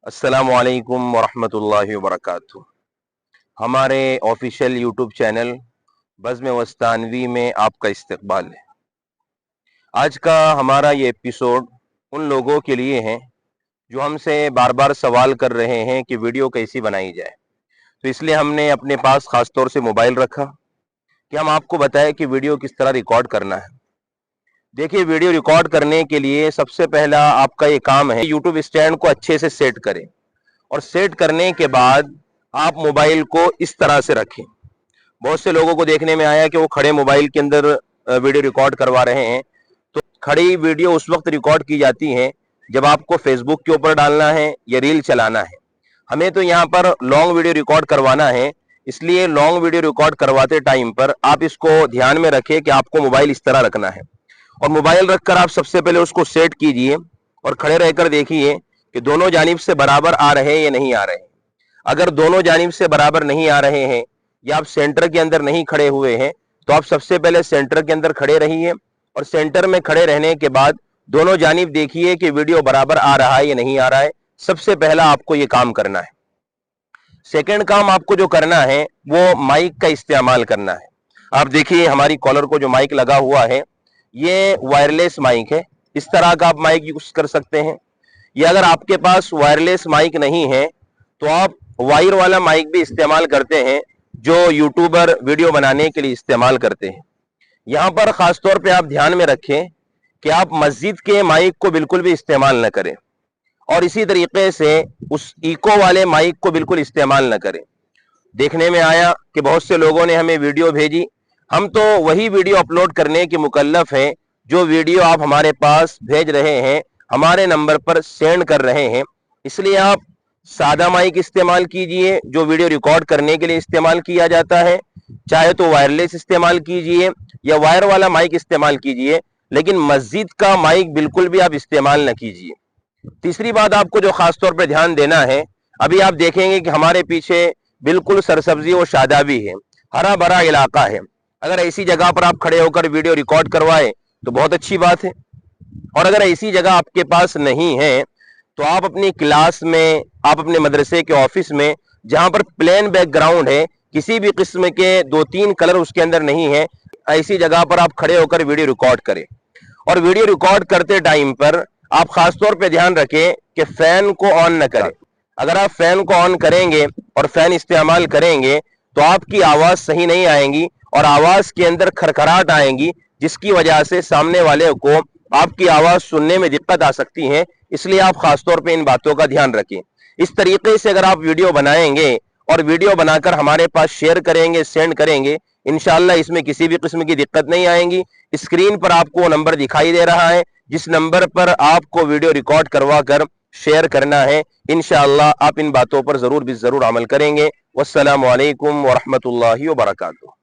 अस्सलामु अलैकुम वरहमतुल्लाहि वबरकातुहू। हमारे ऑफिशियल यूट्यूब चैनल बज़्म वस्तानवी में आपका इस्तकबाल है। आज का हमारा ये एपिसोड उन लोगों के लिए है जो हमसे बार बार सवाल कर रहे हैं कि वीडियो कैसी बनाई जाए। तो इसलिए हमने अपने पास ख़ास तौर से मोबाइल रखा कि हम आपको बताएं कि वीडियो किस तरह रिकॉर्ड करना है। देखिए, वीडियो रिकॉर्ड करने के लिए सबसे पहला आपका ये काम है, यूट्यूब स्टैंड को अच्छे से सेट करें और सेट करने के बाद आप मोबाइल को इस तरह से रखें। बहुत से लोगों को देखने में आया कि वो खड़े मोबाइल के अंदर वीडियो रिकॉर्ड करवा रहे हैं। तो खड़ी वीडियो उस वक्त रिकॉर्ड की जाती है जब आपको फेसबुक के ऊपर डालना है या रील चलाना है। हमें तो यहाँ पर लॉन्ग वीडियो रिकॉर्ड करवाना है, इसलिए लॉन्ग वीडियो रिकॉर्ड करवाते टाइम पर आप इसको ध्यान में रखें कि आपको मोबाइल इस तरह रखना है और मोबाइल रखकर आप सबसे पहले उसको सेट कीजिए और खड़े रहकर देखिए कि दोनों जानिब से बराबर आ रहे हैं या नहीं आ रहे हैं। अगर दोनों जानिब से बराबर नहीं आ रहे हैं या आप सेंटर के अंदर नहीं खड़े हुए हैं तो आप सबसे पहले सेंटर के अंदर खड़े रहिए और सेंटर में खड़े रहने के बाद दोनों जानिब देखिए कि वीडियो बराबर आ रहा है या नहीं आ रहा है। सबसे पहला आपको ये काम करना है। सेकंड काम आपको जो करना है वो माइक का इस्तेमाल करना है। आप देखिए, हमारी कॉलर को जो माइक लगा हुआ है ये वायरलेस माइक है। इस तरह का आप माइक यूज कर सकते हैं, या अगर आपके पास वायरलेस माइक नहीं है तो आप वायर वाला माइक भी इस्तेमाल करते हैं जो यूट्यूबर वीडियो बनाने के लिए इस्तेमाल करते हैं। यहाँ पर खास तौर पे आप ध्यान में रखें कि आप मस्जिद के माइक को बिल्कुल भी इस्तेमाल न करें और इसी तरीके से उस इको वाले माइक को बिल्कुल इस्तेमाल न करें। देखने में आया कि बहुत से लोगों ने हमें वीडियो भेजी, हम तो वही वीडियो अपलोड करने के मुकल्लफ हैं जो वीडियो आप हमारे पास भेज रहे हैं, हमारे नंबर पर सेंड कर रहे हैं। इसलिए आप सादा माइक इस्तेमाल कीजिए जो वीडियो रिकॉर्ड करने के लिए इस्तेमाल किया जाता है, चाहे तो वायरलेस इस्तेमाल कीजिए या वायर वाला माइक इस्तेमाल कीजिए, लेकिन मस्जिद का माइक बिल्कुल भी आप इस्तेमाल न कीजिए। तीसरी बात आपको जो खास तौर पर ध्यान देना है, अभी आप देखेंगे कि हमारे पीछे बिल्कुल सरसब्जी और शादाबी है, हरा भरा इलाका है। अगर ऐसी जगह पर आप खड़े होकर वीडियो रिकॉर्ड करवाए तो बहुत अच्छी बात है, और अगर ऐसी जगह आपके पास नहीं है तो आप अपनी क्लास में, आप अपने मदरसे के ऑफिस में, जहां पर प्लेन बैकग्राउंड है, किसी भी किस्म के 2-3 कलर उसके अंदर नहीं है, ऐसी जगह पर आप खड़े होकर वीडियो रिकॉर्ड करें। और वीडियो रिकॉर्ड करते टाइम पर आप खास तौर पे ध्यान रखें कि फैन को ऑन न करें। अगर आप फैन को ऑन करेंगे और फैन इस्तेमाल करेंगे तो आपकी आवाज सही नहीं आएगी और आवाज के अंदर खरखराहट आएगी, जिसकी वजह से सामने वाले को आपकी आवाज सुनने में दिक्कत आ सकती है। इसलिए आप खासतौर पे इन बातों का ध्यान रखें। इस तरीके से अगर आप वीडियो बनाएंगे और वीडियो बनाकर हमारे पास शेयर करेंगे, सेंड करेंगे, इंशाल्लाह इसमें किसी भी किस्म की दिक्कत नहीं आएगी। स्क्रीन पर आपको नंबर दिखाई दे रहा है, जिस नंबर पर आपको वीडियो रिकॉर्ड करवा कर शेयर करना है। इंशाअल्लाह आप इन बातों पर जरूर भी जरूर अमल करेंगे। वस्सलामु अलैकुम वरहमतुल्लाहि वबरकातुहू।